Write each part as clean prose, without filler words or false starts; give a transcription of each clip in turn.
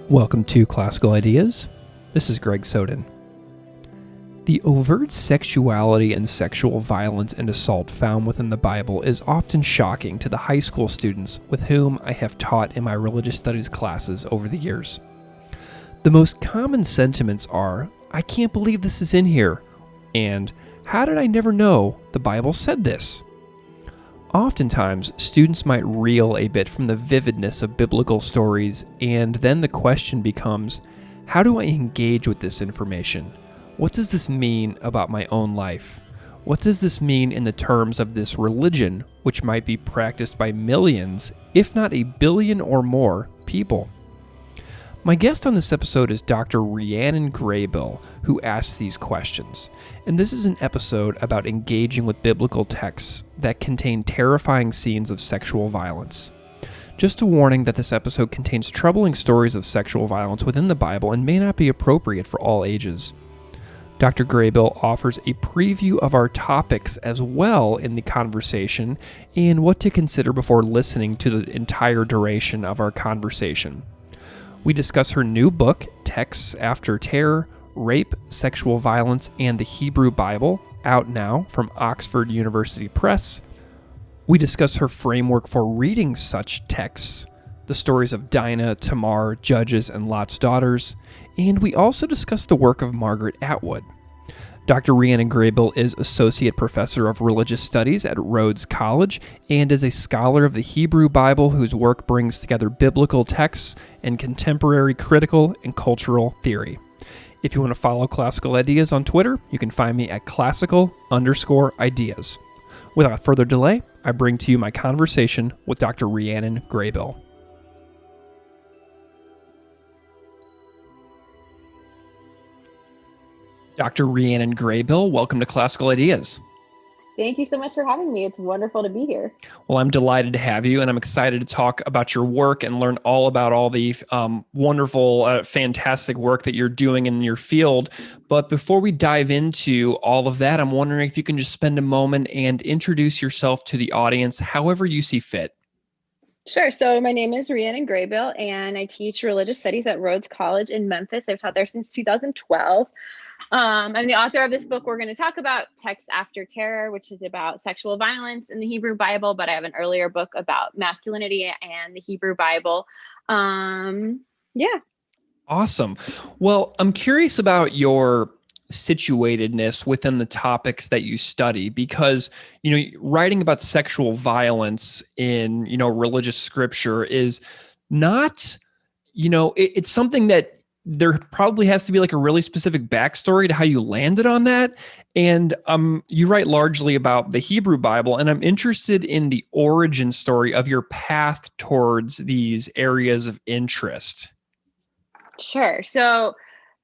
Welcome to Classical Ideas. This is Greg Soden. The overt sexuality and sexual violence and assault found within the Bible is often shocking to the high school students with whom I have taught in my religious studies classes over the years. The most common sentiments are, "I can't believe this is in here," and "How did I never know the Bible said this?" Oftentimes, students might reel a bit from the vividness of biblical stories, and then the question becomes, how do I engage with this information? What does this mean about my own life? What does this mean in the terms of this religion, which might be practiced by millions, if not a billion or more, people? My guest on this episode is Dr. Rhiannon Graybill, who asks these questions. And this is an episode about engaging with biblical texts that contain terrifying scenes of sexual violence. Just a warning that this episode contains troubling stories of sexual violence within the Bible and may not be appropriate for all ages. Dr. Graybill offers a preview of our topics as well in the conversation and what to consider before listening to the entire duration of our conversation. We discuss her new book, Texts After Terror, Rape, Sexual Violence, and the Hebrew Bible, out now from Oxford University Press. We discuss her framework for reading such texts, the stories of Dinah, Tamar, Judges, and Lot's daughters, and we also discuss the work of Margaret Atwood. Dr. Rhiannon Graybill is Associate Professor of Religious Studies at Rhodes College and is a scholar of the Hebrew Bible whose work brings together biblical texts and contemporary critical and cultural theory. If you want to follow Classical Ideas on Twitter, you can find me at classical_ideas. Without further delay, I bring to you my conversation with Dr. Rhiannon Graybill. Dr. Rhiannon Graybill, welcome to Classical Ideas. Thank you so much for having me. It's wonderful to be here. Well, I'm delighted to have you, and I'm excited to talk about your work and learn all about all the wonderful, fantastic work that you're doing in your field. But before we dive into all of that, I'm wondering if you can just spend a moment and introduce yourself to the audience however you see fit. Sure. So my name is Rhiannon Graybill, and I teach religious studies at Rhodes College in Memphis. I've taught there since 2012. I'm the author of this book we're going to talk about, Texts After Terror, which is about sexual violence in the Hebrew Bible, but I have an earlier book about masculinity and the Hebrew Bible. Yeah. Awesome. Well, I'm curious about your situatedness within the topics that you study, because, writing about sexual violence in, religious scripture is not, it's something that there probably has to be like a really specific backstory to how you landed on that. And you write largely about the Hebrew Bible, and I'm interested in the origin story of your path towards these areas of interest. Sure. So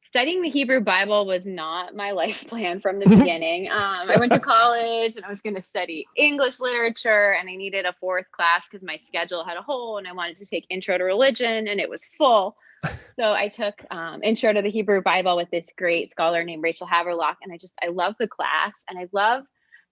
studying the Hebrew Bible was not my life plan from the beginning. I went to college and I was going to study English literature, and I needed a fourth class because my schedule had a hole, and I wanted to take Intro to Religion and it was full. So I took Intro to the Hebrew Bible with this great scholar named Rachel Haverlock. And I love the class. And I love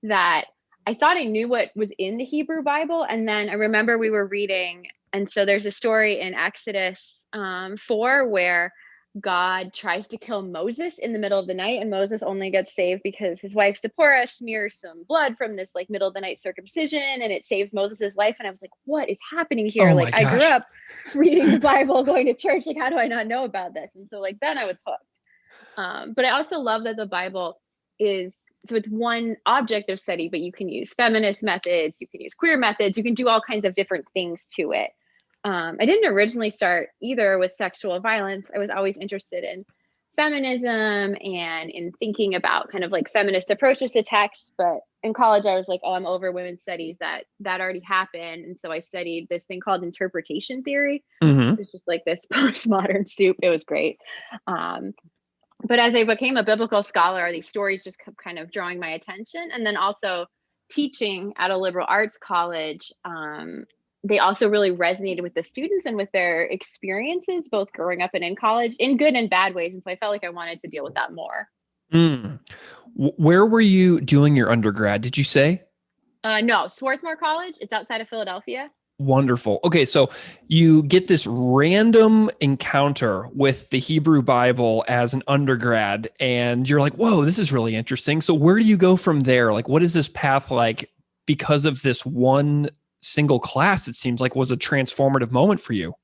that I thought I knew what was in the Hebrew Bible. And then I remember we were reading. And so there's a story in Exodus 4 where God tries to kill Moses in the middle of the night, and Moses only gets saved because his wife Zipporah smears some blood from this like middle of the night circumcision, and it saves Moses's life. And I was like, what is happening here? Oh like, I grew up reading the Bible, going to church. Like, how do I not know about this? And so then I was hooked. But I also love that the Bible it's one object of study, but you can use feminist methods, you can use queer methods, you can do all kinds of different things to it. I didn't originally start either with sexual violence. I was always interested in feminism and in thinking about kind of like feminist approaches to text. But in college, I was like, oh, I'm over women's studies. That already happened. And so I studied this thing called interpretation theory. Mm-hmm. It's just like this postmodern soup. It was great. But as I became a biblical scholar, these stories just kept kind of drawing my attention. And then also teaching at a liberal arts college, they also really resonated with the students and with their experiences, both growing up and in college, in good and bad ways. And so I felt like I wanted to deal with that more. Where were you doing your undergrad, did you say? No, Swarthmore College. It's outside of Philadelphia. Wonderful. Okay, so you get this random encounter with the Hebrew Bible as an undergrad, and you're like, whoa, this is really interesting. So, where do you go from there? Like, what is this path like because of this one single class? It seems like was a transformative moment for you.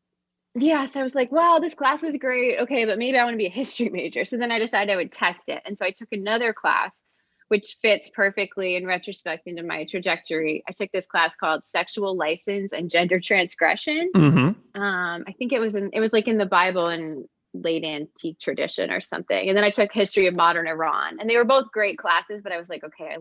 Yeah, so I was like, wow, this class is great. Okay, but maybe I want to be a history major. So then I decided I would test it. And so I took another class, which fits perfectly in retrospect into my trajectory. I took this class called Sexual License and Gender Transgression. Mm-hmm. I think it was like in the Bible and late antique tradition or something. And then I took History of Modern Iran. And they were both great classes, but I was like, okay,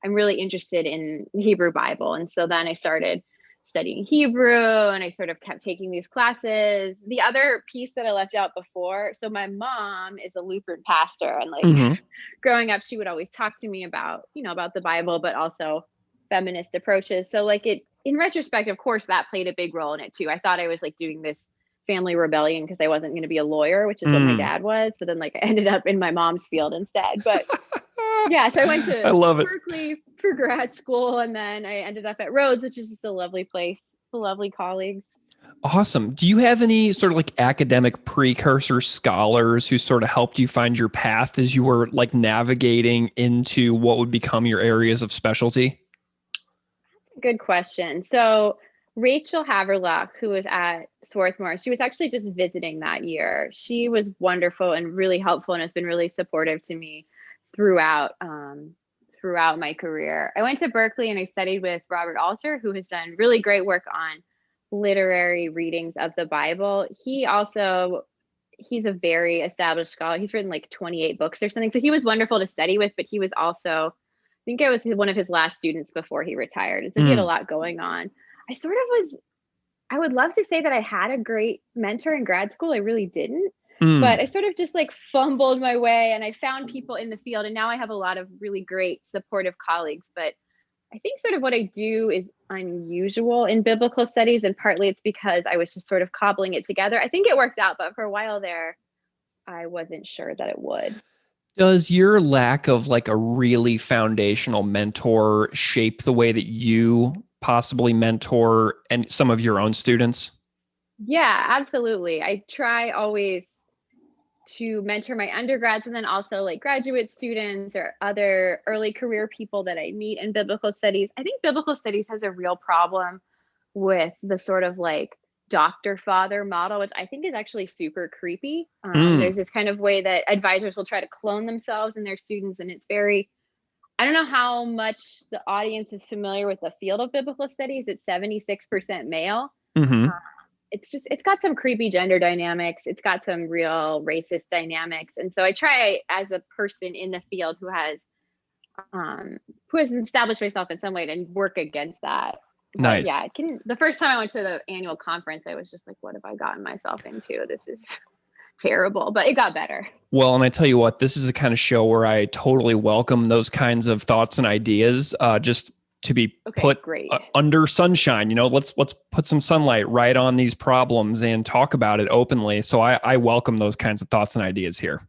I'm really interested in the Hebrew Bible. And so then I started studying Hebrew and I sort of kept taking these classes. The other piece that I left out before, so my mom is a Lutheran pastor, and like Mm-hmm. growing up, she would always talk to me about, about the Bible, but also feminist approaches. So like in retrospect, of course, that played a big role in it too. I thought I was like doing this family rebellion because I wasn't going to be a lawyer, which is what my Mm. dad was. So then like I ended up in my mom's field instead. But yeah, so I went I to love it. Berkeley for grad school, and then I ended up at Rhodes, which is just a lovely place, the lovely colleagues. Awesome. Do you have any sort of like academic precursor scholars who sort of helped you find your path as you were like navigating into what would become your areas of specialty? Good question. So Rachel Haverlock, who was at Swarthmore, she was actually just visiting that year. She was wonderful and really helpful and has been really supportive to me throughout throughout my career. I went to Berkeley and I studied with Robert Alter, who has done really great work on literary readings of the Bible. He's a very established scholar. He's written like 28 books or something. So he was wonderful to study with, but he was also, I think I was one of his last students before he retired. And so he had a Mm, lot going on. I sort of was, I would love to say that I had a great mentor in grad school. I really didn't. But I mm. sort of just like fumbled my way and I found people in the field. And now I have a lot of really great supportive colleagues. But I think sort of what I do is unusual in biblical studies. And partly it's because I was just sort of cobbling it together. I think it worked out, but for a while there, I wasn't sure that it would. Does your lack of like a really foundational mentor shape the way that you possibly mentor and some of your own students? Yeah, absolutely. I try always to mentor my undergrads and then also like graduate students or other early career people that I meet in biblical studies. I think biblical studies has a real problem with the sort of like doctor father model, which I think is actually super creepy. Mm, There's this kind of way that advisors will try to clone themselves and their students, and it's very, I don't know how much the audience is familiar with the field of biblical studies. It's 76% male. hmm. It's got some creepy gender dynamics. It's got some real racist dynamics. And so I try as a person in the field who has established myself in some way and work against that. But yeah, Nice. the first time I went to the annual conference, I was just like, what have I gotten myself into? This is terrible, but it got better. Well, and I tell you what, this is the kind of show where I totally welcome those kinds of thoughts and ideas. Just to be Okay, put great. under sunshine. Let's put some sunlight right on these problems and talk about it openly. So I welcome those kinds of thoughts and ideas here.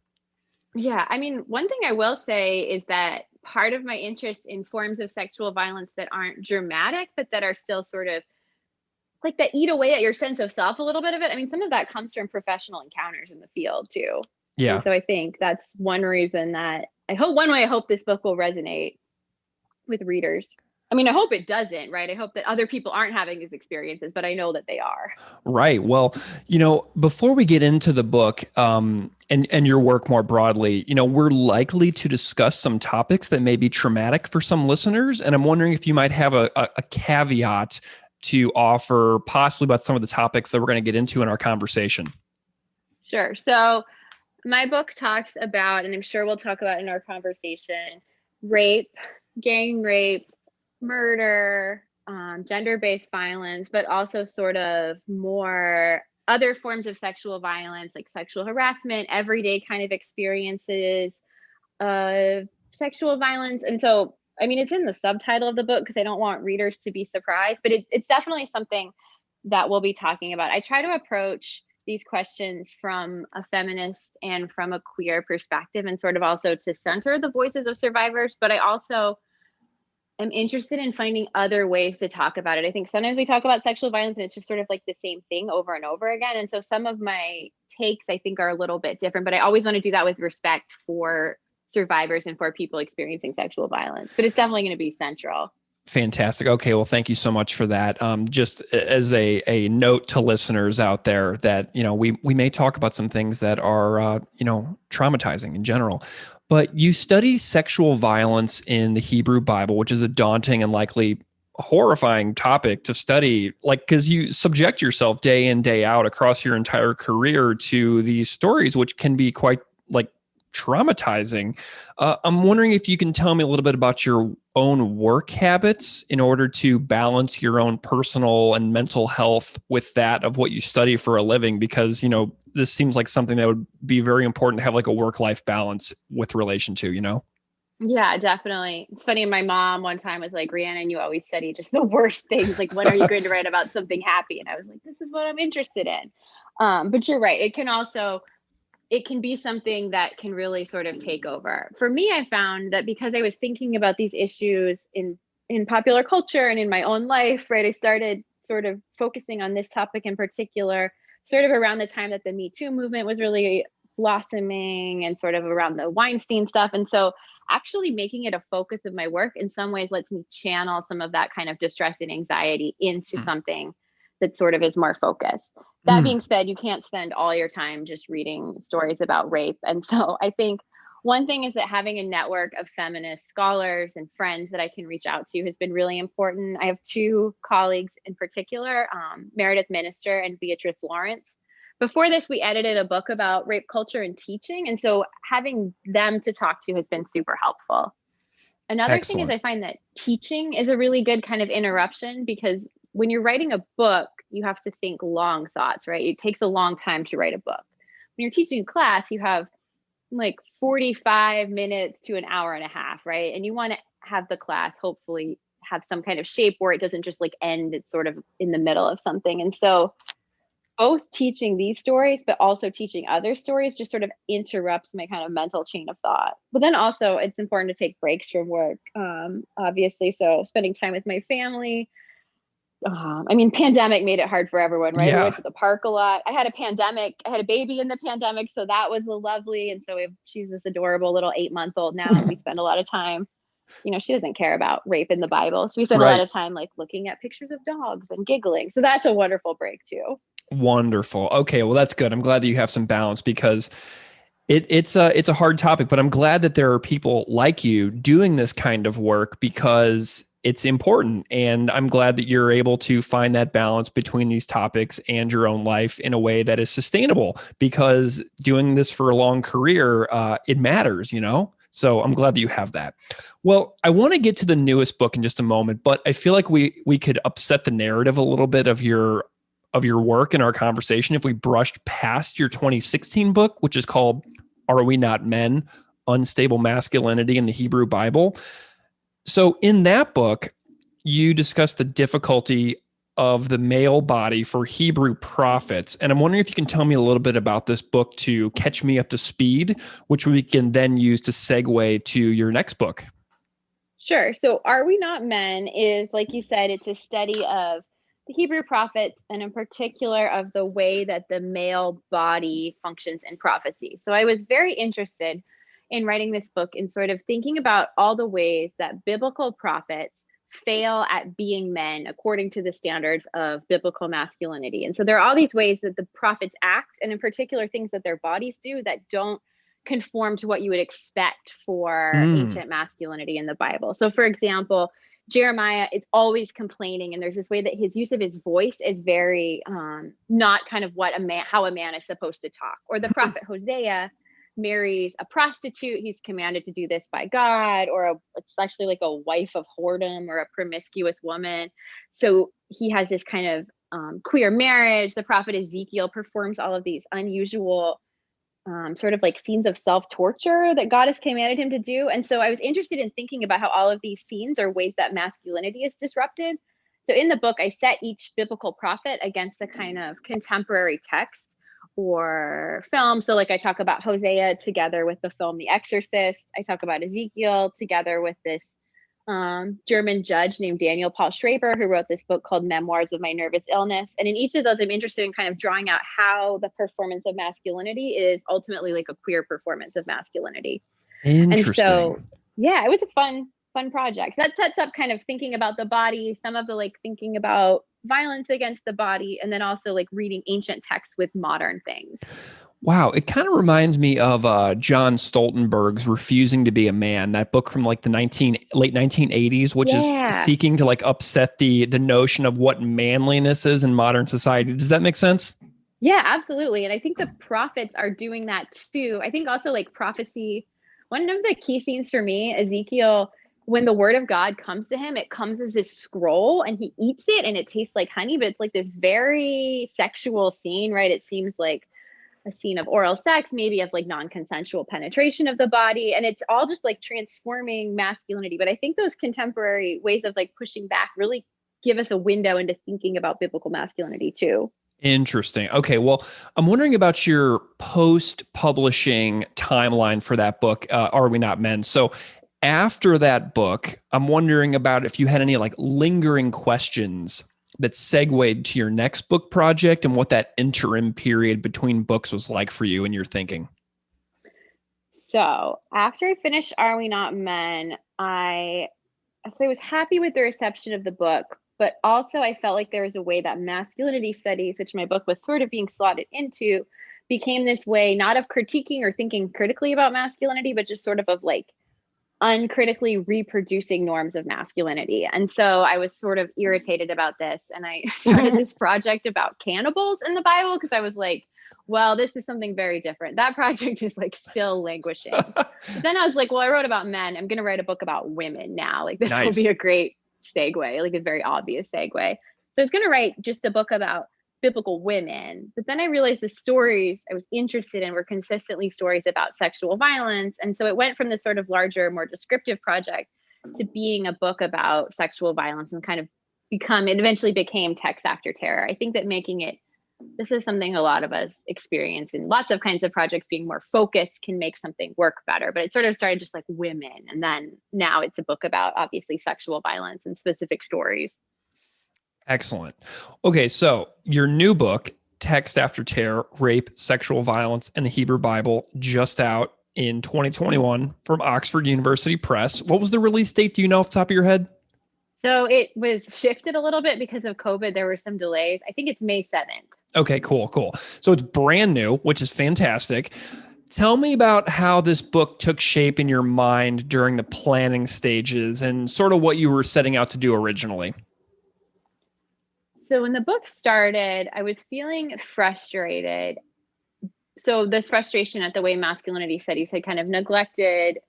Yeah, I mean, one thing I will say is that part of my interest in forms of sexual violence that aren't dramatic, but that are still sort of like that eat away at your sense of self a little bit of it. I mean, some of that comes from professional encounters in the field too. And Yeah. so I think that's one reason that I hope this book will resonate with readers. I mean, I hope it doesn't, right? I hope that other people aren't having these experiences, but I know that they are. Right. Well, before we get into the book, and your work more broadly, we're likely to discuss some topics that may be traumatic for some listeners. And I'm wondering if you might have a caveat to offer possibly about some of the topics that we're going to get into in our conversation. Sure. So my book talks about, and I'm sure we'll talk about in our conversation, rape, gang rape, murder, gender-based violence, but also sort of more other forms of sexual violence like sexual harassment, everyday kind of experiences of sexual violence. And so, I mean, it's in the subtitle of the book because I don't want readers to be surprised, but it's definitely something that we'll be talking about. I try to approach these questions from a feminist and from a queer perspective and sort of also to center the voices of survivors. But I also am interested in finding other ways to talk about it. I think sometimes we talk about sexual violence and it's just sort of like the same thing over and over again. And so some of my takes I think are a little bit different, but I always want to do that with respect for survivors and for people experiencing sexual violence. But it's definitely going to be central. Fantastic. Okay, well, thank you so much for that. Just as a note to listeners out there that, we may talk about some things that are, traumatizing in general, but you study sexual violence in the Hebrew Bible, which is a daunting and likely horrifying topic to study, like, because you subject yourself day in, day out across your entire career to these stories, which can be quite like traumatizing. I'm wondering if you can tell me a little bit about your own work habits in order to balance your own personal and mental health with that of what you study for a living, because, this seems like something that would be very important to have like a work-life balance with relation to. Yeah, definitely. It's funny. My mom one time was like, Rhiannon, you always study just the worst things. Like, when are you going to write about something happy? And I was like, this is what I'm interested in. But you're right. It can be something that can really sort of take over. For me, I found that because I was thinking about these issues in popular culture and in my own life, right, I started sort of focusing on this topic in particular, sort of around the time that the Me Too movement was really blossoming and sort of around the Weinstein stuff. And so actually making it a focus of my work in some ways lets me channel some of that kind of distress and anxiety into something that sort of is more focused. That being said, you can't spend all your time just reading stories about rape. And so I think one thing is that having a network of feminist scholars and friends that I can reach out to has been really important. I have two colleagues in particular, Meredith Minister and Beatrice Lawrence. Before this, we edited a book about rape culture and teaching. And so having them to talk to has been super helpful. Another thing is Excellent. I find that teaching is a really good kind of interruption, because when you're writing a book, you have to think long thoughts, right? It takes a long time to write a book. When you're teaching class, you have like 45 minutes to an hour and a half, right? And you want to have the class hopefully have some kind of shape where it doesn't just like end, it's sort of in the middle of something. And so both teaching these stories, but also teaching other stories just sort of interrupts my kind of mental chain of thought. But then also it's important to take breaks from work, obviously. So spending time with my family. Pandemic made it hard for everyone, right? We went Yeah. to the park a lot. I had a baby in the pandemic, so that was lovely. And so she's this adorable little 8-month-old now, and we spend a lot of time, she doesn't care about rape in the Bible. So we spend a lot Right. of time like looking at pictures of dogs and giggling. So that's a wonderful break too. Wonderful. Okay, well, that's good. I'm glad that you have some balance, because it's a hard topic, but I'm glad that there are people like you doing this kind of work, because it's important. And I'm glad that you're able to find that balance between these topics and your own life in a way that is sustainable, because doing this for a long career, it matters. So I'm glad that you have that. Well, I want to get to the newest book in just a moment, but I feel like we could upset the narrative a little bit of your work in our conversation if we brushed past your 2016 book, which is called Are We Not Men? Unstable Masculinity in the Hebrew Bible. So in that book, you discuss the difficulty of the male body for Hebrew prophets. And I'm wondering if you can tell me a little bit about this book to catch me up to speed, which we can then use to segue to your next book. Sure. So Are We Not Men is, like you said, it's a study of the Hebrew prophets, and in particular of the way that the male body functions in prophecy. So I was very interested in writing this book and sort of thinking about all the ways that biblical prophets fail at being men according to the standards of biblical masculinity. And so there are all these ways that the prophets act, and in particular things that their bodies do that don't conform to what you would expect for ancient masculinity in the Bible. So for example, Jeremiah is always complaining, and there's this way that his use of his voice is very not kind of how a man is supposed to talk. Or the prophet Hosea marries a prostitute. He's commanded to do this by God, or it's actually like a wife of whoredom or a promiscuous woman. So he has this kind of queer marriage. The prophet Ezekiel performs all of these unusual sort of like scenes of self-torture that God has commanded him to do. And so I was interested in thinking about how all of these scenes are ways that masculinity is disrupted. So in the book, I set each biblical prophet against a kind of contemporary text or film. So like I talk about Hosea together with the film The Exorcist. I talk about Ezekiel together with this German judge named Daniel Paul Schraber, who wrote this book called Memoirs of My Nervous Illness. And in each of those, I'm interested in kind of drawing out how the performance of masculinity is ultimately like a queer performance of masculinity. Interesting. And so, yeah, it was a fun project. That sets up kind of thinking about the body, some of the like thinking about violence against the body, and then also like reading ancient texts with modern things. Wow, it kind of reminds me of John Stoltenberg's "Refusing to Be a Man," that book from like the late 1980s, which is seeking to like upset the notion of what manliness is in modern society. Does that make sense? Yeah, absolutely. And I think the prophets are doing that too. I think also like prophecy, one of the key scenes for me, Ezekiel, when the word of God comes to him, it comes as this scroll and he eats it and it tastes like honey, but it's like this very sexual scene, right? It seems like a scene of oral sex, maybe of like non-consensual penetration of the body. And it's all just like transforming masculinity. But I think those contemporary ways of like pushing back really give us a window into thinking about biblical masculinity too. Interesting. Okay. Well, I'm wondering about your post-publishing timeline for that book, Are We Not Men? So after that book, I'm wondering about if you had any like lingering questions that segued to your next book project and what that interim period between books was like for you and your thinking. So after I finished Are We Not Men, I was happy with the reception of the book, but also I felt like there was a way that masculinity studies, which my book was sort of being slotted into, became this way not of critiquing or thinking critically about masculinity, but just sort of like uncritically reproducing norms of masculinity. And so I was sort of irritated about this. And I started this project about cannibals in the Bible because I was like, well, this is something very different. That project is like still languishing. But then I was like, well, I wrote about men. I'm going to write a book about women now. Like this will be a great segue, like a very obvious segue. So I was going to write just a book about biblical women. But then I realized the stories I was interested in were consistently stories about sexual violence. And so it went from this sort of larger, more descriptive project to being a book about sexual violence and kind of it eventually became Text After Terror. I think that this is something a lot of us experience in lots of kinds of projects. Being more focused can make something work better, but it sort of started just like women. And then now it's a book about obviously sexual violence and specific stories. Excellent. Okay, so your new book, Text After Terror, Rape, Sexual Violence, and the Hebrew Bible, just out in 2021 from Oxford University Press. What was the release date? Do you know off the top of your head? So it was shifted a little bit because of COVID. There were some delays. I think it's May 7th. Okay, cool. So it's brand new, which is fantastic. Tell me about how this book took shape in your mind during the planning stages and sort of what you were setting out to do originally. So when the book started, I was feeling frustrated. So this frustration at the way masculinity studies had kind of neglected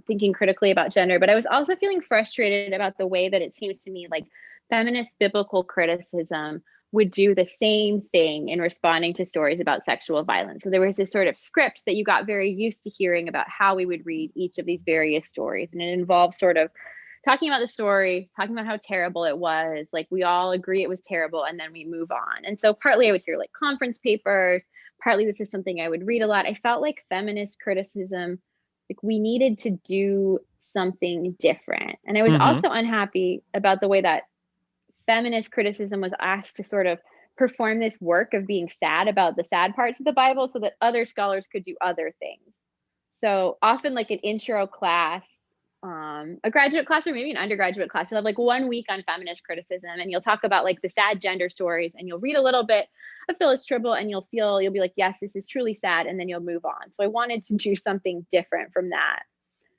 thinking critically about gender, but I was also feeling frustrated about the way that it seems to me like feminist biblical criticism would do the same thing in responding to stories about sexual violence. So there was this sort of script that you got very used to hearing about how we would read each of these various stories. And it involved sort of talking about the story, talking about how terrible it was, like we all agree it was terrible, and then we move on. And so partly I would hear like conference papers, partly this is something I would read a lot. I felt like feminist criticism, like we needed to do something different. And I was also unhappy about the way that feminist criticism was asked to sort of perform this work of being sad about the sad parts of the Bible so that other scholars could do other things. So often like an intro class, a graduate class or maybe an undergraduate class, you'll have like 1 week on feminist criticism and you'll talk about like the sad gender stories and you'll read a little bit of Phyllis Tribble and you'll be like, yes, this is truly sad. And then you'll move on. So I wanted to do something different from that.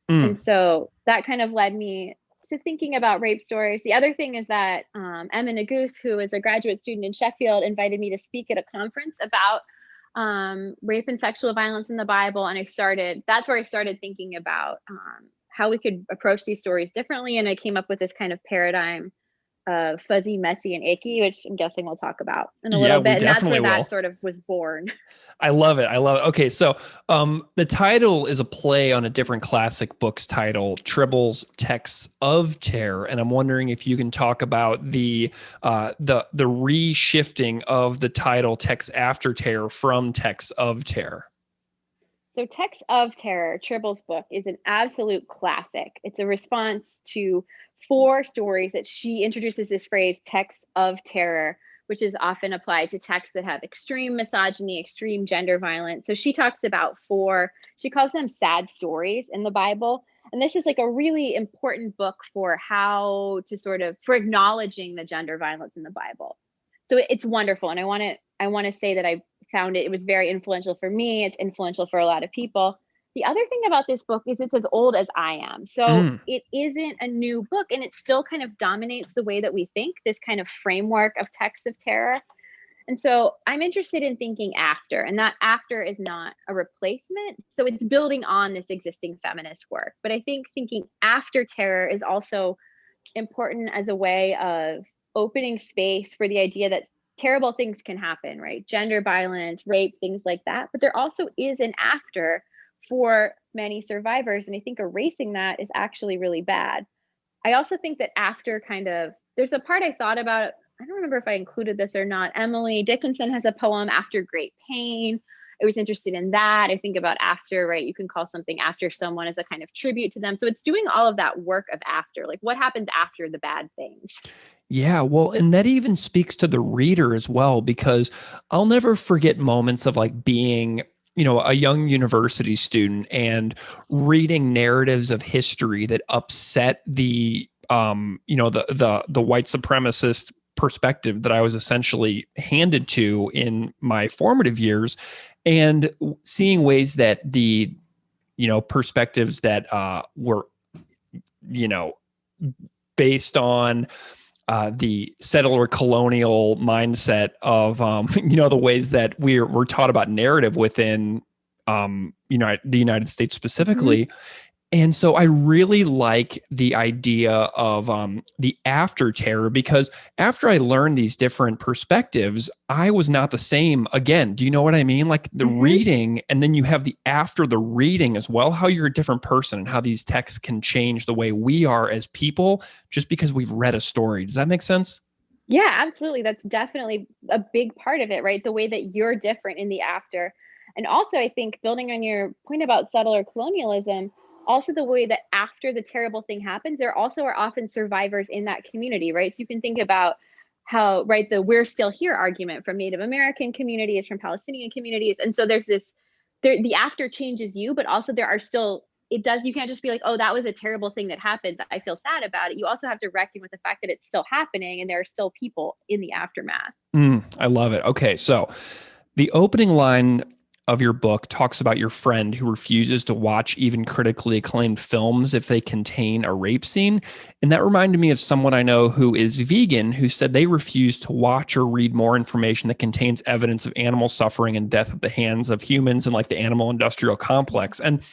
And so that kind of led me to thinking about rape stories. The other thing is that Emma Nagus, who is a graduate student in Sheffield, invited me to speak at a conference about rape and sexual violence in the Bible. And that's where I started thinking about how we could approach these stories differently. And I came up with this kind of paradigm of fuzzy, messy, and icky, which I'm guessing we'll talk about in a little bit. And that's where that sort of was born. I love it. Okay, so the title is a play on a different classic book's title, Tribble's Texts of Terror, and I'm wondering if you can talk about the reshifting of the title Texts After Terror from Texts of Terror. So Text of Terror, Tribble's book, is an absolute classic. It's a response to 4 stories that she introduces this phrase, text of terror, which is often applied to texts that have extreme misogyny, extreme gender violence. So she talks about 4, she calls them sad stories in the Bible. And this is like a really important book for how to for acknowledging the gender violence in the Bible. So it's wonderful. And I want to say that I found it was very influential for me. It's influential for a lot of people. The other thing about this book is it's as old as I am. So it isn't a new book, and it still kind of dominates the way that we think, this kind of framework of text of terror. And so I'm interested in thinking after, and that after is not a replacement. So it's building on this existing feminist work. But I think thinking after terror is also important as a way of opening space for the idea that terrible things can happen, right? Gender violence, rape, things like that. But there also is an after for many survivors. And I think erasing that is actually really bad. I also think that after there's a part I thought about, I don't remember if I included this or not. Emily Dickinson has a poem, After Great Pain. I was interested in that. I think about after, right? You can call something after someone as a kind of tribute to them. So it's doing all of that work of after, like what happens after the bad things. Yeah, well, and that even speaks to the reader as well, because I'll never forget moments of like being, a young university student and reading narratives of history that upset the the white supremacist perspective that I was essentially handed to in my formative years, and seeing ways that the perspectives that were based on the settler colonial mindset of the ways that we're taught about narrative within the United States specifically. Mm-hmm. And so I really like the idea of the after terror, because after I learned these different perspectives, I was not the same again. Do you know what I mean? Like the reading, and then you have the after the reading as well, how you're a different person and how these texts can change the way we are as people just because we've read a story. Does that make sense? Yeah, absolutely. That's definitely a big part of it, right? The way that you're different in the after. And also, I think building on your point about settler colonialism, also the way that after the terrible thing happens, there also are often survivors in that community, right? So you can think about how, right, the we're still here argument from Native American communities, from Palestinian communities. And so there's the after changes you, but also there are still, you can't just be like, oh, that was a terrible thing that happens, I feel sad about it. You also have to reckon with the fact that it's still happening and there are still people in the aftermath. I love it. Okay, so the opening line of your book talks about your friend who refuses to watch even critically acclaimed films if they contain a rape scene. And that reminded me of someone I know who is vegan, who said they refuse to watch or read more information that contains evidence of animal suffering and death at the hands of humans and like the animal industrial complex. And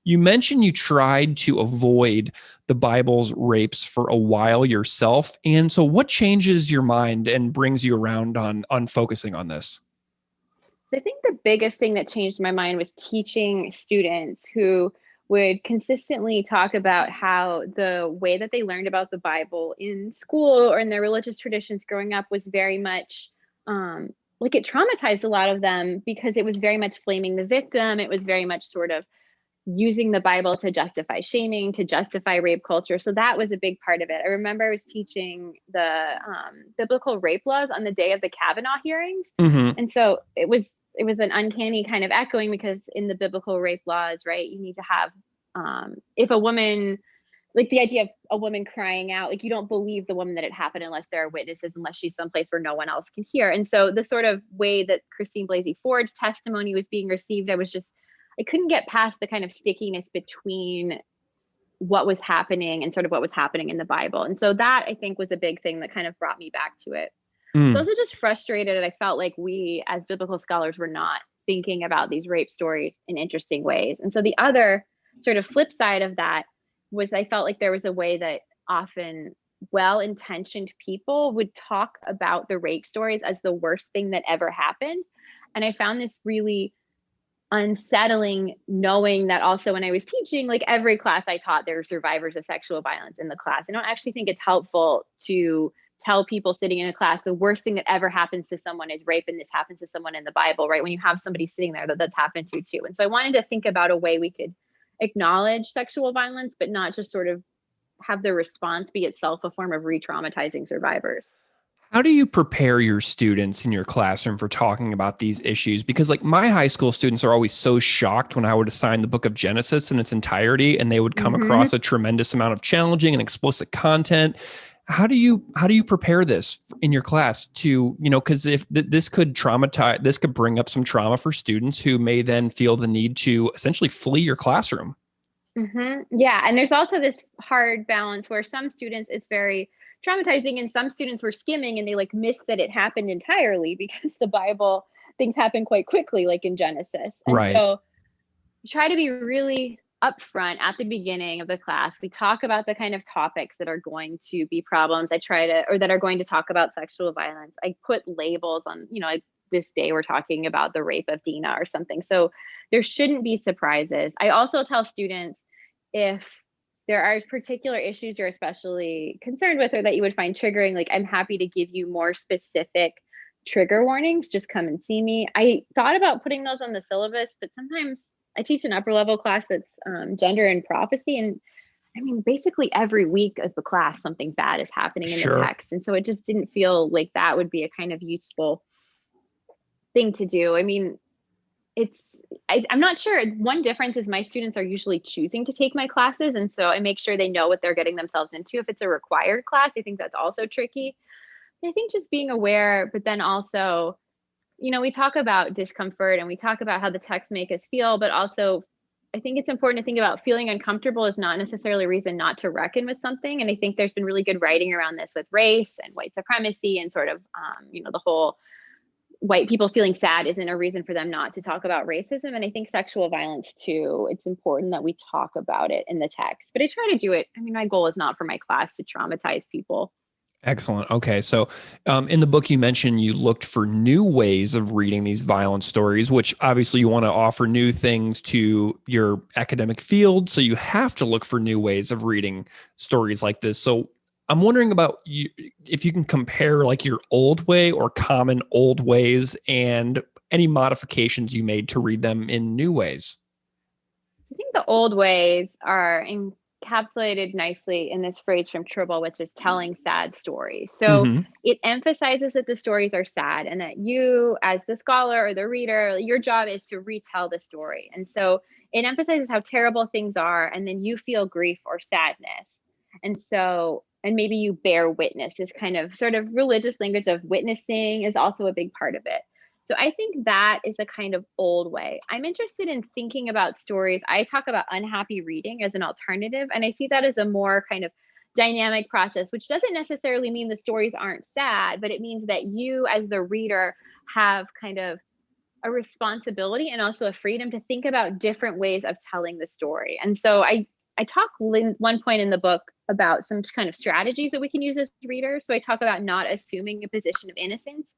you mentioned you tried to avoid the Bible's rapes for a while yourself. And so what changes your mind and brings you around on focusing on this? I think the biggest thing that changed my mind was teaching students who would consistently talk about how the way that they learned about the Bible in school or in their religious traditions growing up was very much like it traumatized a lot of them because it was very much blaming the victim. It was very much sort of using the Bible to justify shaming, to justify rape culture. So that was a big part of it. I remember I was teaching the biblical rape laws on the day of the Kavanaugh hearings. Mm-hmm. And so it was an uncanny kind of echoing, because in the biblical rape laws, right, you need to have, if a woman, like the idea of a woman crying out, like you don't believe the woman that it happened unless there are witnesses, unless she's someplace where no one else can hear. And so the sort of way that Christine Blasey Ford's testimony was being received, I couldn't get past the kind of stickiness between what was happening and sort of what was happening in the Bible. And so that, I think, was a big thing that kind of brought me back to it. So I was just frustrated, and I felt like we as biblical scholars were not thinking about these rape stories in interesting ways. And so the other sort of flip side of that was I felt like there was a way that often well-intentioned people would talk about the rape stories as the worst thing that ever happened. And I found this really unsettling, knowing that also when I was teaching, like every class I taught, there were survivors of sexual violence in the class. I don't actually think it's helpful to tell people sitting in a class, the worst thing that ever happens to someone is rape, and this happens to someone in the Bible, right? When you have somebody sitting there that's happened to too. And so I wanted to think about a way we could acknowledge sexual violence, but not just sort of have the response be itself a form of re-traumatizing survivors. How do you prepare your students in your classroom for talking about these issues? Because like my high school students are always so shocked when I would assign the book of Genesis in its entirety and they would come across a tremendous amount of challenging and explicit content. How do you prepare this in your class to, because if this could traumatize, this could bring up some trauma for students who may then feel the need to essentially flee your classroom. Yeah. And there's also this hard balance where some students, it's very traumatizing, and some students were skimming and they like missed that it happened entirely because the Bible, things happen quite quickly, like in Genesis. And Right. so try to be really upfront at the beginning of the class. We talk about the kind of topics that are going to be problems. Or that are going to talk about sexual violence. I put labels on, like this day we're talking about the rape of Dina or something. So there shouldn't be surprises. I also tell students, if there are particular issues you're especially concerned with or that you would find triggering, like I'm happy to give you more specific trigger warnings. Just come and see me. I thought about putting those on the syllabus, but sometimes I teach an upper level class that's gender and prophecy. And I mean, basically every week of the class, something bad is happening in the Sure. text. And so it just didn't feel like that would be a kind of useful thing to do. I mean, I'm not sure. One difference is my students are usually choosing to take my classes. And so I make sure they know what they're getting themselves into. If it's a required class, I think that's also tricky. I think just being aware, but then also, we talk about discomfort and we talk about how the texts make us feel, but also I think it's important to think about feeling uncomfortable is not necessarily a reason not to reckon with something. And I think there's been really good writing around this with race and white supremacy and sort of, the whole white people feeling sad isn't a reason for them not to talk about racism. And I think sexual violence too, it's important that we talk about it in the text, but I try to do it. I mean, my goal is not for my class to traumatize people. Excellent. Okay. So in the book, you mentioned you looked for new ways of reading these violent stories, which obviously you want to offer new things to your academic field. So you have to look for new ways of reading stories like this. So I'm wondering about you, if you can compare like your old way or common old ways and any modifications you made to read them in new ways. I think the old ways are encapsulated nicely in this phrase from Tribble, which is telling sad stories. So Mm-hmm. it emphasizes that the stories are sad and that you, as the scholar or the reader, your job is to retell the story. And so it emphasizes how terrible things are, and then you feel grief or sadness. And maybe you bear witness. This kind of sort of religious language of witnessing is also a big part of it. So I think that is a kind of old way. I'm interested in thinking about stories. I talk about unhappy reading as an alternative, and I see that as a more kind of dynamic process, which doesn't necessarily mean the stories aren't sad, but it means that you as the reader have kind of a responsibility and also a freedom to think about different ways of telling the story. And so I talk one point in the book about some kind of strategies that we can use as readers. So I talk about not assuming a position of innocence,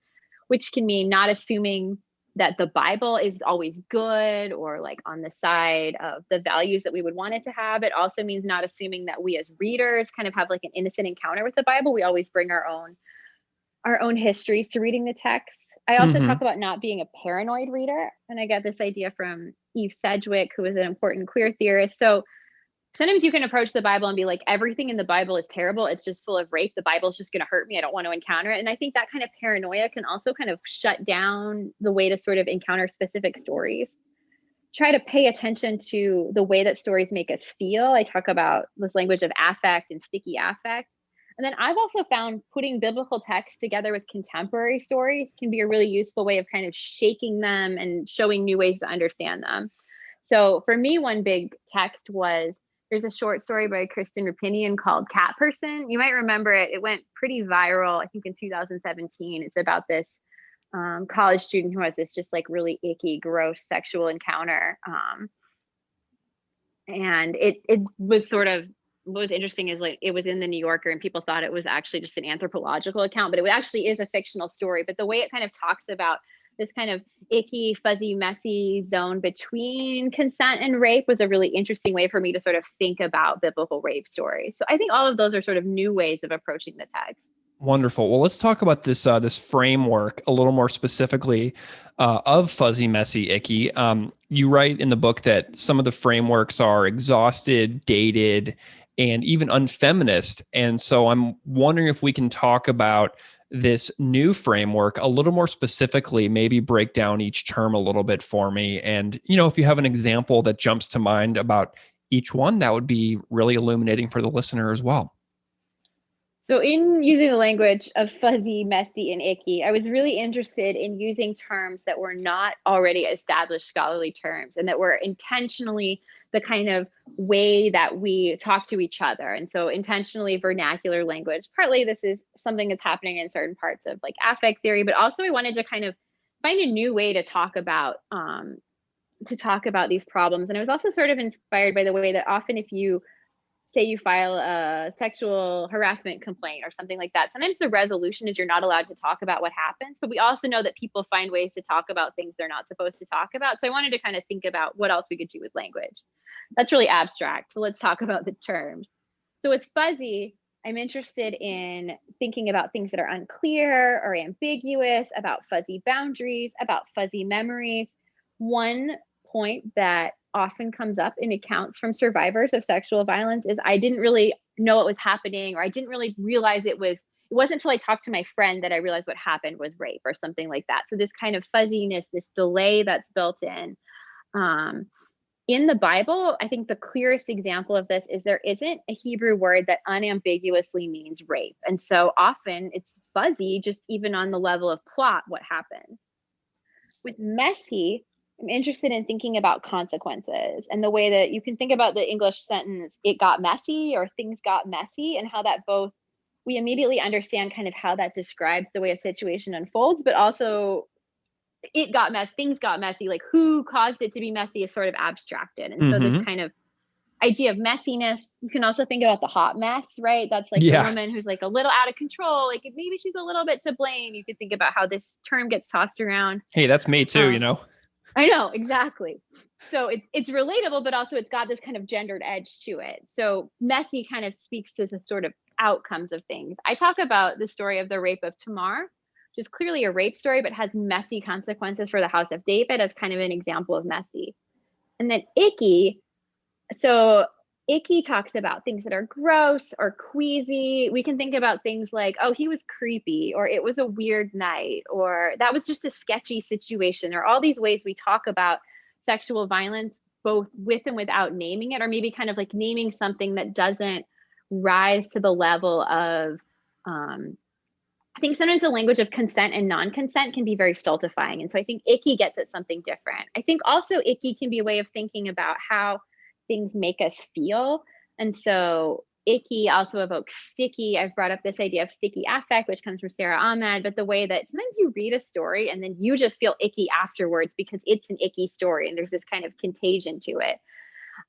which can mean not assuming that the Bible is always good or like on the side of the values that we would want it to have. It also means not assuming that we as readers kind of have like an innocent encounter with the Bible. We always bring our own histories to reading the text. I also Mm-hmm. talk about not being a paranoid reader. And I got this idea from Eve Sedgwick, who is an important queer theorist. So sometimes you can approach the Bible and be like, everything in the Bible is terrible. It's just full of rape. The Bible is just going to hurt me. I don't want to encounter it. And I think that kind of paranoia can also kind of shut down the way to sort of encounter specific stories. Try to pay attention to the way that stories make us feel. I talk about this language of affect and sticky affect. And then I've also found putting biblical texts together with contemporary stories can be a really useful way of kind of shaking them and showing new ways to understand them. So for me, one big text was, there's a short story by Kristen Rapinian called Cat Person. You might remember it. It went pretty viral, I think in 2017. It's about this college student who has this just like really icky, gross sexual encounter. And it was sort of, what was interesting is like it was in the New Yorker and people thought it was actually just an anthropological account, but it actually is a fictional story. But the way it kind of talks about this kind of icky, fuzzy, messy zone between consent and rape was a really interesting way for me to sort of think about biblical rape stories. So I think all of those are sort of new ways of approaching the text. Wonderful. Well, let's talk about this framework a little more specifically of fuzzy, messy, icky. You write in the book that some of the frameworks are exhausted, dated, and even unfeminist. And so I'm wondering if we can talk about this new framework a little more specifically, maybe break down each term a little bit for me. And, if you have an example that jumps to mind about each one, that would be really illuminating for the listener as well. So in using the language of fuzzy, messy, and icky, I was really interested in using terms that were not already established scholarly terms and that were intentionally the kind of way that we talk to each other. And so intentionally vernacular language. Partly this is something that's happening in certain parts of like affect theory, but also I wanted to kind of find a new way to talk about these problems. And I was also sort of inspired by the way that often if you say you file a sexual harassment complaint or something like that, sometimes the resolution is you're not allowed to talk about what happens. But we also know that people find ways to talk about things they're not supposed to talk about. So I wanted to kind of think about what else we could do with language. That's really abstract. So let's talk about the terms. So with fuzzy, I'm interested in thinking about things that are unclear or ambiguous, about fuzzy boundaries, about fuzzy memories. One point that often comes up in accounts from survivors of sexual violence is I didn't really know what was happening, or I didn't really realize it wasn't until I talked to my friend that I realized what happened was rape or something like that. So this kind of fuzziness, this delay that's built in the Bible, I think the clearest example of this is there isn't a Hebrew word that unambiguously means rape. And so often it's fuzzy, just even on the level of plot, what happened. With messy, I'm interested in thinking about consequences and the way that you can think about the English sentence, it got messy or things got messy, and how that both, we immediately understand kind of how that describes the way a situation unfolds, but also things got messy, like who caused it to be messy is sort of abstracted. And so this kind of idea of messiness, you can also think about the hot mess, right? That's like the woman who's like a little out of control, like maybe she's a little bit to blame. You could think about how this term gets tossed around. Hey, that's me too, I know, exactly. So it's relatable, but also it's got this kind of gendered edge to it. So messy kind of speaks to the sort of outcomes of things. I talk about the story of the rape of Tamar, which is clearly a rape story, but has messy consequences for the house of David as kind of an example of messy. And then icky. So icky talks about things that are gross or queasy. We can think about things like, oh, he was creepy, or it was a weird night, or that was just a sketchy situation. There are all these ways we talk about sexual violence, both with and without naming it, or maybe kind of like naming something that doesn't rise to the level of, I think sometimes the language of consent and non-consent can be very stultifying. And so I think icky gets at something different. I think also icky can be a way of thinking about how things make us feel. And so icky also evokes sticky. I've brought up this idea of sticky affect, which comes from Sarah Ahmed, but the way that sometimes you read a story and then you just feel icky afterwards because it's an icky story and there's this kind of contagion to it.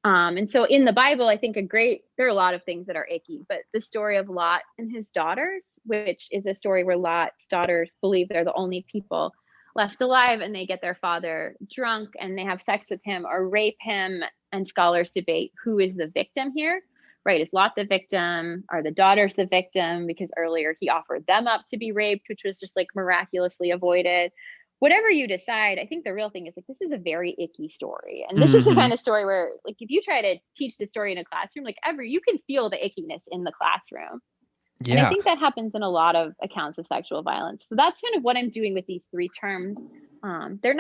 And so in the Bible, I think there are a lot of things that are icky, but the story of Lot and his daughters, which is a story where Lot's daughters believe they're the only people left alive, and they get their father drunk and they have sex with him or rape him. And scholars debate who is the victim here, right? Is Lot the victim? Are the daughters the victim? Because earlier he offered them up to be raped, which was just like miraculously avoided. Whatever you decide, I think the real thing is like, this is a very icky story. And this is the kind of story where like, if you try to teach the story in a classroom, like you can feel the ickiness in the classroom. Yeah. And I think that happens in a lot of accounts of sexual violence. So that's kind of what I'm doing with these three terms. They're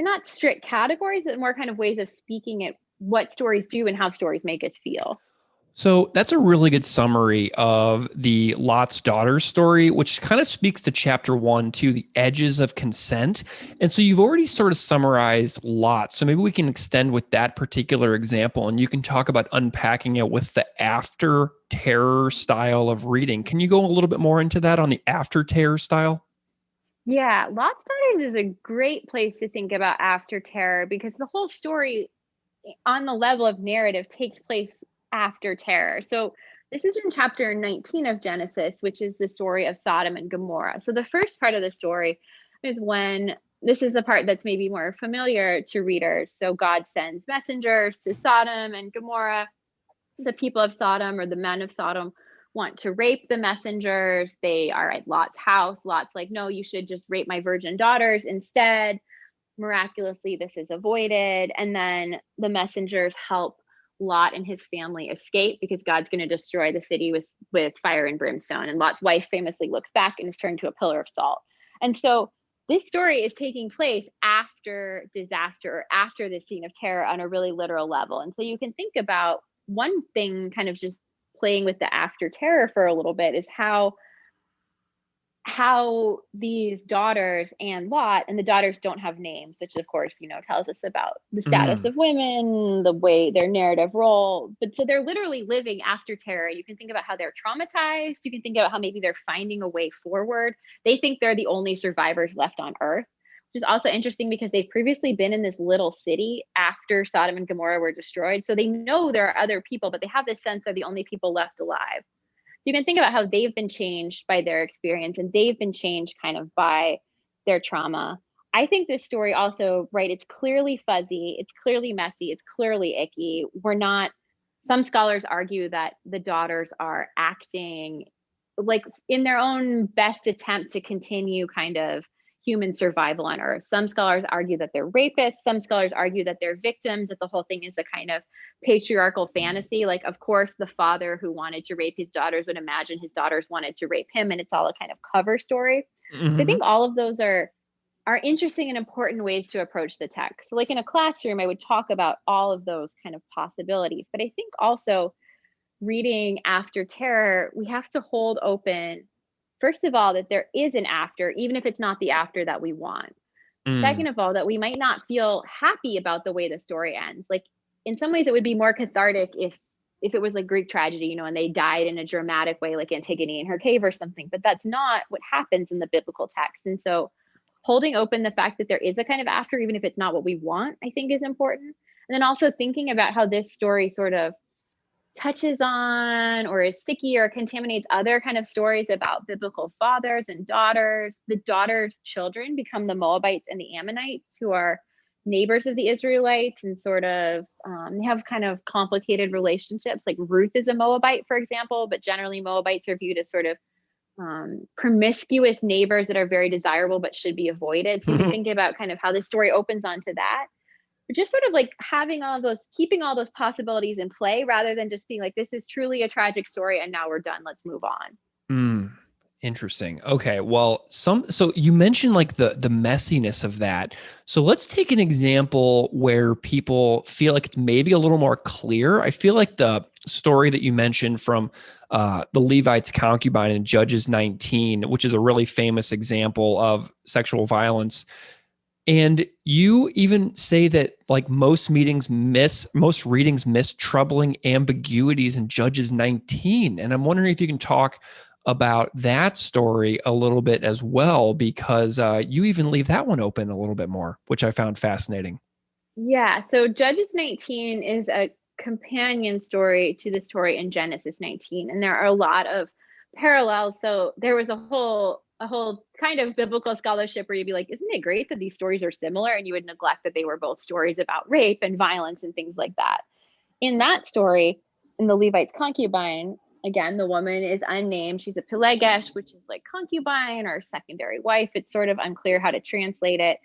not strict categories, but more kind of ways of speaking at what stories do and how stories make us feel. So that's a really good summary of the Lot's daughter story, which kind of speaks to chapter 1 to the edges of consent. And so you've already sort of summarized Lot. So maybe we can extend with that particular example and you can talk about unpacking it with the after terror style of reading. Can you go a little bit more into that on the after terror style? Yeah, Lot's Daughters is a great place to think about after terror because the whole story on the level of narrative takes place after terror. So this is in chapter 19 of Genesis, which is the story of Sodom and Gomorrah. So the first part of the story is this is the part that's maybe more familiar to readers. So God sends messengers to Sodom and Gomorrah. The people of Sodom, or the men of Sodom, want to rape the messengers. They are at Lot's house. Lot's like, no, you should just rape my virgin daughters instead. Miraculously, this is avoided. And then the messengers help Lot and his family escape because God's going to destroy the city with fire and brimstone. And Lot's wife famously looks back and is turned to a pillar of salt. And so this story is taking place after disaster or after the scene of terror on a really literal level. And so you can think about one thing, kind of just playing with the after terror for a little bit, is how these daughters and Lot, and the daughters don't have names, which of course, tells us about the status of women, the way their narrative role. But so they're literally living after terror. You can think about how they're traumatized. You can think about how maybe they're finding a way forward. They think they're the only survivors left on earth, which is also interesting because they've previously been in this little city after Sodom and Gomorrah were destroyed. So they know there are other people, but they have this sense they're the only people left alive. You can think about how they've been changed by their experience, and they've been changed kind of by their trauma. I think this story also, right, it's clearly fuzzy, it's clearly messy, it's clearly icky. Some scholars argue that the daughters are acting like in their own best attempt to continue kind of human survival on earth. Some scholars argue that they're rapists. Some scholars argue that they're victims, that the whole thing is a kind of patriarchal fantasy. Like, of course, the father who wanted to rape his daughters would imagine his daughters wanted to rape him, and it's all a kind of cover story. So I think all of those are interesting and important ways to approach the text. So like in a classroom, I would talk about all of those kind of possibilities. But I think also reading after terror, we have to hold open, first of all, that there is an after, even if it's not the after that we want. Second of all, that we might not feel happy about the way the story ends. Like in some ways it would be more cathartic if it was like Greek tragedy, and they died in a dramatic way, like Antigone in her cave or something, but that's not what happens in the biblical text. And so holding open the fact that there is a kind of after, even if it's not what we want, I think is important. And then also thinking about how this story sort of touches on or is sticky or contaminates other kind of stories about biblical fathers and daughters. The daughters' children become the Moabites and the Ammonites, who are neighbors of the Israelites, and sort of they have kind of complicated relationships. Like Ruth is a Moabite, for example, but generally Moabites are viewed as sort of promiscuous neighbors that are very desirable but should be avoided. So you can think about kind of how this story opens onto that. But just sort of like having keeping all those possibilities in play, rather than just being like, this is truly a tragic story and now we're done, let's move on. Interesting. Okay. Well, so you mentioned like the messiness of that. So let's take an example where people feel like it's maybe a little more clear. I feel like the story that you mentioned from the Levite's concubine in Judges 19, which is a really famous example of sexual violence. And you even say that like most readings miss troubling ambiguities in Judges 19. And I'm wondering if you can talk about that story a little bit as well, because you even leave that one open a little bit more, which I found fascinating. Yeah. So Judges 19 is a companion story to the story in Genesis 19. And there are a lot of parallels. So there was a whole kind of biblical scholarship where you'd be like, isn't it great that these stories are similar? And you would neglect that they were both stories about rape and violence and things like that. In that story, in the Levite's concubine, again, the woman is unnamed. She's a Pelegesh, which is like concubine or secondary wife. It's sort of unclear how to translate it.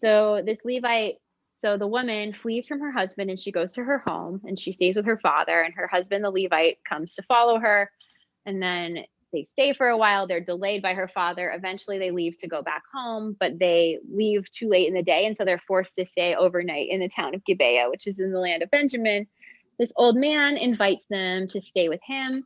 So this Levite, so the woman flees from her husband and she goes to her home and she stays with her father, and her husband, the Levite, comes to follow her. And then they stay for a while. They're delayed by her father. Eventually they leave to go back home, but they leave too late in the day. And so they're forced to stay overnight in the town of Gibeah, which is in the land of Benjamin. This old man invites them to stay with him.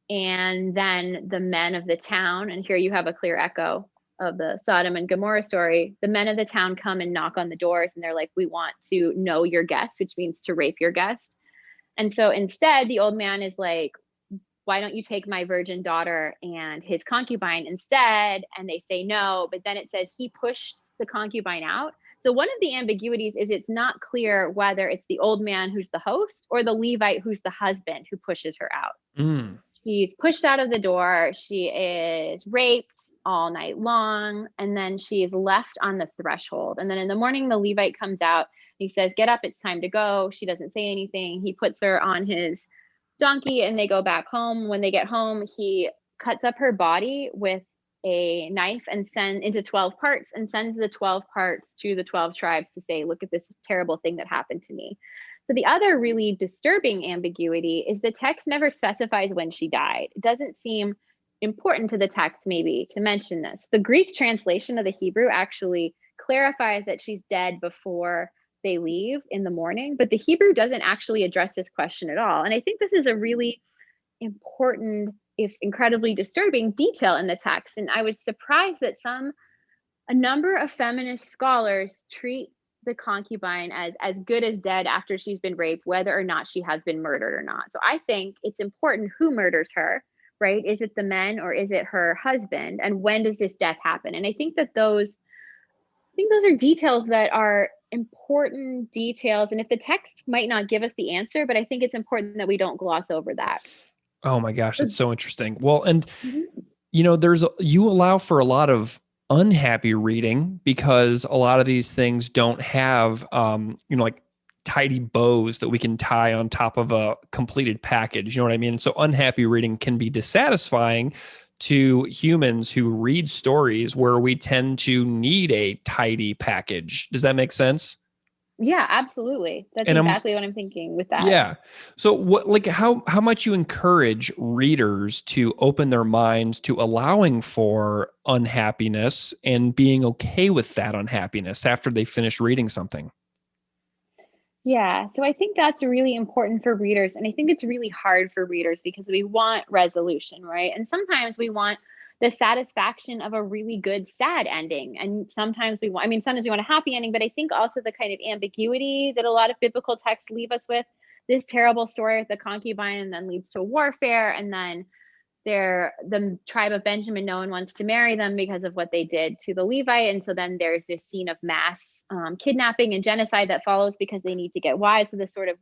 And then the men of the town, and here you have a clear echo of the Sodom and Gomorrah story, the men of the town come and knock on the doors and they're like, we want to know your guest, which means to rape your guest. And so instead, the old man is like, why don't you take my virgin daughter and his concubine instead? And they say no, but then it says he pushed the concubine out. So one of the ambiguities is it's not clear whether it's the old man who's the host or the Levite who's the husband who pushes her out. She's pushed out of the door. She is raped all night long. And then she is left on the threshold. And then in the morning, the Levite comes out. He says, get up, it's time to go. She doesn't say anything. He puts her on his donkey and they go back home. When they get home, he cuts up her body with a knife and sends into 12 parts and sends the 12 parts to the 12 tribes to say, look at this terrible thing that happened to me. So the other really disturbing ambiguity is the text never specifies when she died. It doesn't seem important to the text maybe to mention this. The Greek translation of the Hebrew actually clarifies that she's dead before they leave in the morning, but the Hebrew doesn't actually address this question at all. And I think this is a really important, if incredibly disturbing, detail in the text. And I was surprised that a number of feminist scholars treat the concubine as good as dead after she's been raped, whether or not she has been murdered or not. So I think it's important who murders her, right? Is it the men or is it her husband? And when does this death happen? And I think those are details that are important details. And if the text might not give us the answer, but I think it's important that we don't gloss over that. Oh my gosh, it's so interesting. Well, and Mhm. you allow for a lot of unhappy reading because a lot of these things don't have like tidy bows that we can tie on top of a completed package. You know what I mean? So unhappy reading can be dissatisfying to humans who read stories where we tend to need a tidy package. Does that make sense? Yeah, absolutely. That's And I'm exactly what I'm thinking with that. Yeah. So what, like how much you encourage readers to open their minds to allowing for unhappiness and being okay with that unhappiness after they finish reading something? Yeah. So I think that's really important for readers. And I think it's really hard for readers because we want resolution, right? And sometimes we want the satisfaction of a really good sad ending. And sometimes sometimes we want a happy ending, but I think also the kind of ambiguity that a lot of biblical texts leave us with, this terrible story with the concubine then leads to warfare. And then the tribe of Benjamin, no one wants to marry them because of what they did to the Levite. And so then there's this scene of mass kidnapping and genocide that follows because they need to get wives. So this sort of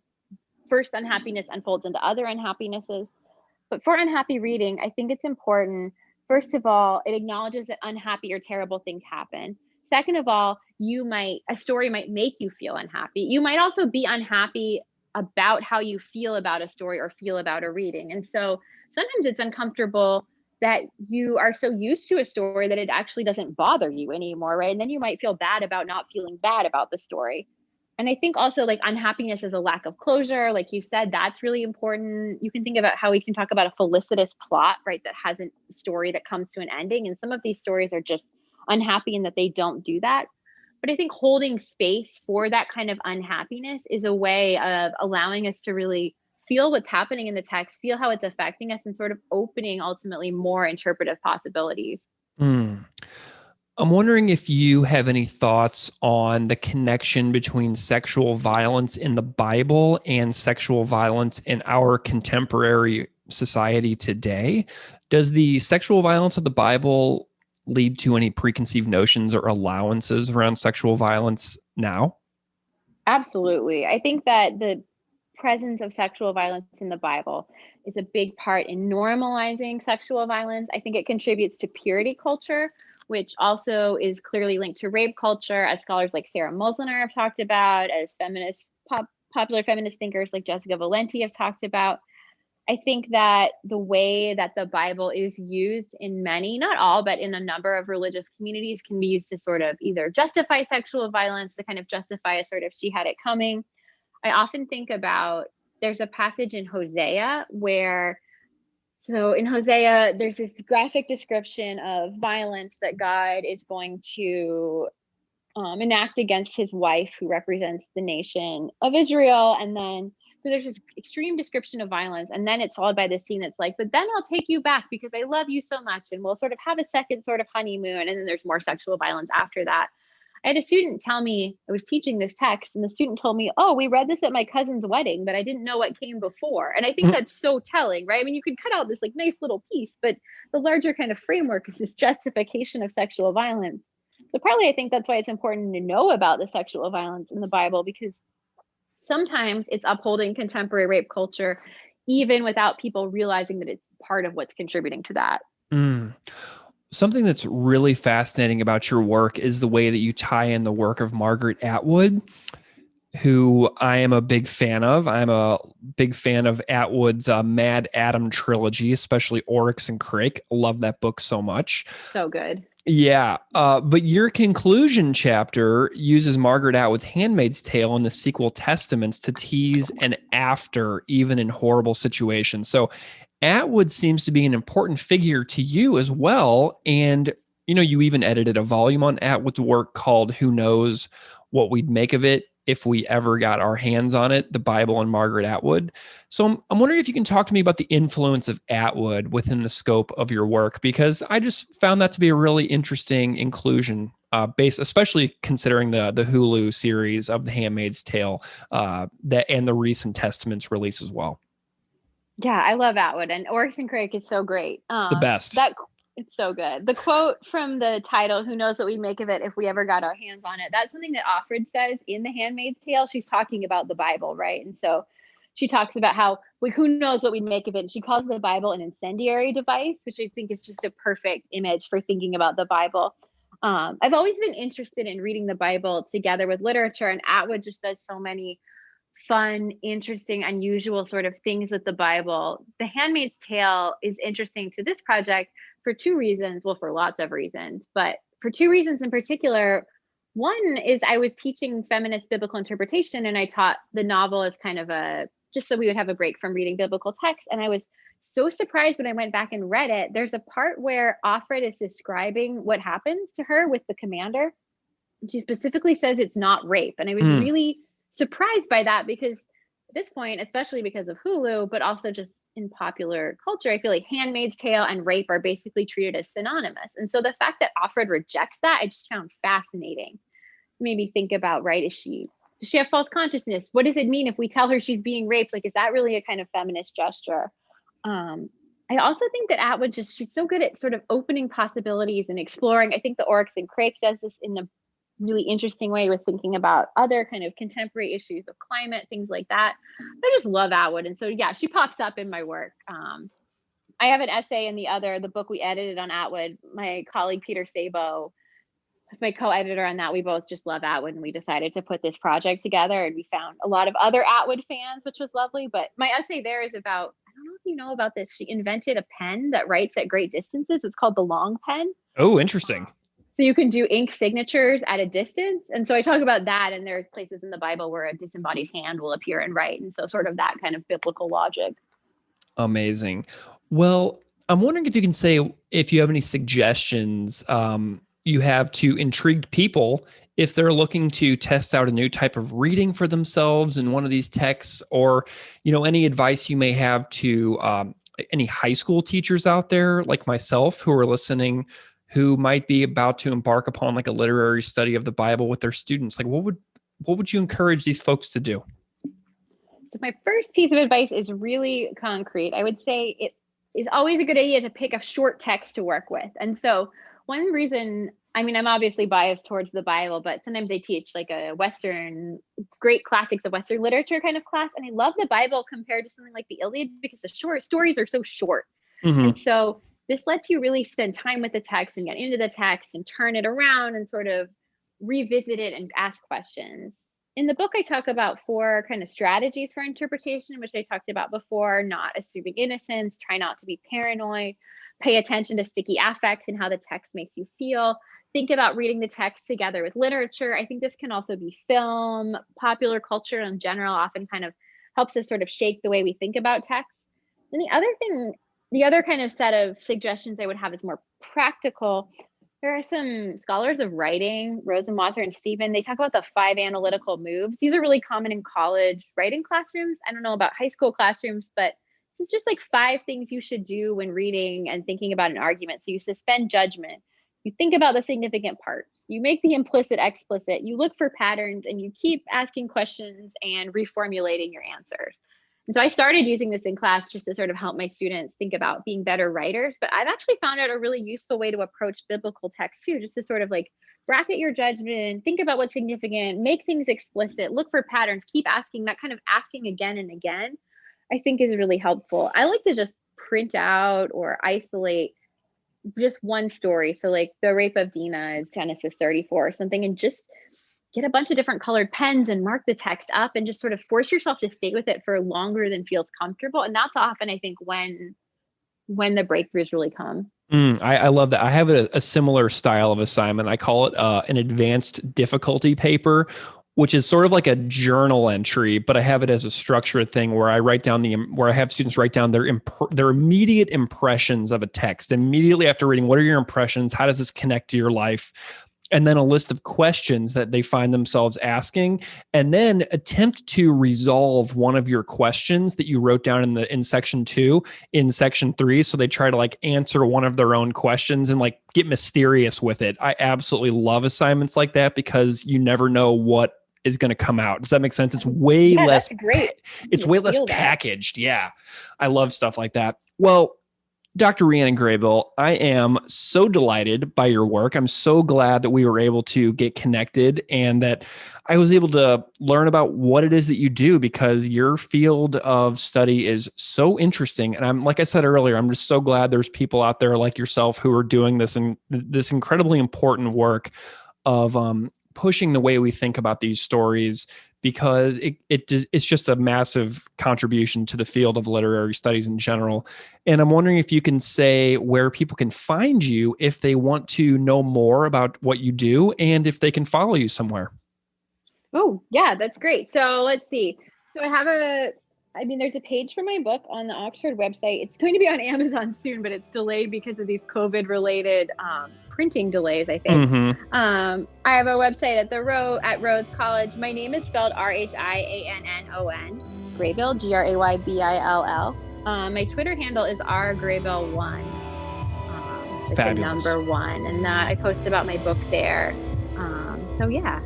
first unhappiness unfolds into other unhappinesses. But for unhappy reading, I think it's important. First of all, it acknowledges that unhappy or terrible things happen. Second of all, a story might make you feel unhappy. You might also be unhappy about how you feel about a story or feel about a reading. And so sometimes it's uncomfortable that you are so used to a story that it actually doesn't bother you anymore, right? And then you might feel bad about not feeling bad about the story. And I think also like unhappiness is a lack of closure. Like you said, that's really important. You can think about how we can talk about a felicitous plot, right? That has a story that comes to an ending. And some of these stories are just unhappy in that they don't do that. But I think holding space for that kind of unhappiness is a way of allowing us to really feel what's happening in the text, feel how it's affecting us, and sort of opening ultimately more interpretive possibilities. Mm. I'm wondering if you have any thoughts on the connection between sexual violence in the Bible and sexual violence in our contemporary society today. Does the sexual violence of the Bible lead to any preconceived notions or allowances around sexual violence now? Absolutely. I think that the presence of sexual violence in the Bible is a big part in normalizing sexual violence. I think it contributes to purity culture, which also is clearly linked to rape culture, as scholars like Sarah Mosliner have talked about, as popular feminist thinkers like Jessica Valenti have talked about. I think that the way that the Bible is used in many, not all, but in a number of religious communities can be used to sort of either justify sexual violence, to kind of justify a sort of she had it coming. I often think about there's a passage in Hosea so in Hosea, there's this graphic description of violence that God is going to enact against his wife who represents the nation of Israel. And then, so there's this extreme description of violence. And then it's followed by this scene that's like, but then I'll take you back because I love you so much. And we'll sort of have a second sort of honeymoon. And then there's more sexual violence after that. I had a student tell me, I was teaching this text, and the student told me, oh, we read this at my cousin's wedding, but I didn't know what came before. And I think that's so telling, right? I mean, you could cut out this like nice little piece, but the larger kind of framework is this justification of sexual violence. So partly I think that's why it's important to know about the sexual violence in the Bible, because sometimes it's upholding contemporary rape culture, even without people realizing that it's part of what's contributing to that. Mm. Something that's really fascinating about your work is the way that you tie in the work of Margaret Atwood. who I am a big fan of. I'm a big fan of Atwood's Mad Adam trilogy, especially Oryx and Crake. Love that book so much. So good. Yeah, but your conclusion chapter uses Margaret Atwood's Handmaid's Tale and the sequel Testaments to tease an after, even in horrible situations. So Atwood seems to be an important figure to you as well. And, you even edited a volume on Atwood's work called Who Knows What We'd Make of It If We Ever Got Our Hands on It, The Bible and Margaret Atwood. So I'm wondering if you can talk to me about the influence of Atwood within the scope of your work, because I just found that to be a really interesting inclusion, based, especially considering the Hulu series of The Handmaid's Tale, that and the recent Testaments release as well. Yeah, I love Atwood, and Oryx and Crake is so great. It's the best. It's so good. The quote from the title, "Who knows what we'd make of it if we ever got our hands on it?" That's something that Offred says in The Handmaid's Tale. She's talking about the Bible, right? And so she talks about how, like, who knows what we'd make of it? And she calls the Bible an incendiary device, which I think is just a perfect image for thinking about the Bible. I've always been interested in reading the Bible together with literature, and Atwood just does so many fun, interesting, unusual sort of things with the Bible. The Handmaid's Tale is interesting to this project for two reasons. Well, for lots of reasons, but for two reasons in particular. One is I was teaching feminist biblical interpretation, and I taught the novel as kind of just so we would have a break from reading biblical text. And I was so surprised when I went back and read it. There's a part where Offred is describing what happens to her with the commander. She specifically says it's not rape. And I was really surprised by that, because at this point, especially because of Hulu, but also just in popular culture, I feel like Handmaid's Tale and rape are basically treated as synonymous. And so the fact that Offred rejects that, I just found fascinating. Made me think about, right, does she have false consciousness? What does it mean if we tell her she's being raped? Like, is that really a kind of feminist gesture? I also think that Atwood she's so good at sort of opening possibilities and exploring. I think the Oryx and Crake does this in a really interesting way with thinking about other kind of contemporary issues of climate, things like that. I just love Atwood. And so, yeah, she pops up in my work. I have an essay in the book we edited on Atwood. My colleague, Peter Sabo, was my co-editor on that. We both just love Atwood, and we decided to put this project together, and we found a lot of other Atwood fans, which was lovely. But my essay there is about, I don't know if you know about this, she invented a pen that writes at great distances. It's called the long pen. Oh, interesting. So you can do ink signatures at a distance. And so I talk about that, and there are places in the Bible where a disembodied hand will appear and write. And so sort of that kind of biblical logic. Amazing. Well, I'm wondering if you can say if you have any suggestions you have to intrigued people if they're looking to test out a new type of reading for themselves in one of these texts, or, any advice you may have to any high school teachers out there like myself who are listening, who might be about to embark upon like a literary study of the Bible with their students. Like, what would you encourage these folks to do? So my first piece of advice is really concrete. I would say it is always a good idea to pick a short text to work with. And so one reason, I'm obviously biased towards the Bible, but sometimes I teach like a Western, great classics of Western literature kind of class. And I love the Bible compared to something like the Iliad because the short stories are so short. And so this lets you really spend time with the text and get into the text and turn it around and sort of revisit it and ask questions. In the book, I talk about 4 kind of strategies for interpretation, which I talked about before: not assuming innocence, try not to be paranoid, pay attention to sticky affect and how the text makes you feel, think about reading the text together with literature. I think this can also be film, popular culture in general often kind of helps us sort of shape the way we think about text. And the other kind of set of suggestions I would have is more practical. There are some scholars of writing, Rosenwasser and Stephen. They talk about the 5 analytical moves. These are really common in college writing classrooms. I don't know about high school classrooms, but it's just like 5 things you should do when reading and thinking about an argument. So you suspend judgment. You think about the significant parts. You make the implicit explicit. You look for patterns, and you keep asking questions and reformulating your answers. And so I started using this in class just to sort of help my students think about being better writers. But I've actually found it a really useful way to approach biblical text too, just to sort of like bracket your judgment, think about what's significant, make things explicit, look for patterns, keep asking. That kind of asking again and again, I think, is really helpful. I like to just print out or isolate just one story. So like the rape of Dinah is Genesis 34 or something, and just get a bunch of different colored pens and mark the text up and just sort of force yourself to stay with it for longer than feels comfortable. And that's often, I think, when the breakthroughs really come. I love that. I have a similar style of assignment. I call it an advanced difficulty paper, which is sort of like a journal entry, but I have it as a structured thing where I write down where I have students write down their immediate impressions of a text. Immediately after reading, what are your impressions? How does this connect to your life? And then a list of questions that they find themselves asking, and then attempt to resolve one of your questions that you wrote down in section 2 in section 3. So they try to like answer one of their own questions and like get mysterious with it. I absolutely love assignments like that because you never know what is going to come out. Does that make sense? It's way less great. It's way less packaged. Yeah. I love stuff like that. Well, Dr. Rhiannon Graybill, I am so delighted by your work. I'm so glad that we were able to get connected and that I was able to learn about what it is that you do, because your field of study is so interesting. And I'm, like I said earlier, I'm just so glad there's people out there like yourself who are doing this and this incredibly important work of pushing the way we think about these stories, because it's just a massive contribution to the field of literary studies in general. And I'm wondering if you can say where people can find you if they want to know more about what you do and if they can follow you somewhere. Oh, yeah, that's great. So let's see. So there's a page for my book on the Oxford website. It's going to be on Amazon soon, but it's delayed because of these COVID-related printing delays, I think. Mm-hmm. I have a website at Rhodes College. My name is spelled Rhiannon, Graybill, Graybill. My Twitter handle is rgraybill1. It's Fabulous. the number 1, and I post about my book there. So yeah.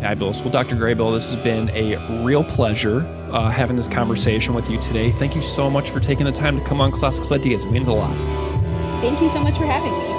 Fabulous. Well, Dr. Graybill, this has been a real pleasure having this conversation with you today. Thank you so much for taking the time to come on Classical Ideas. It means a lot. Thank you so much for having me.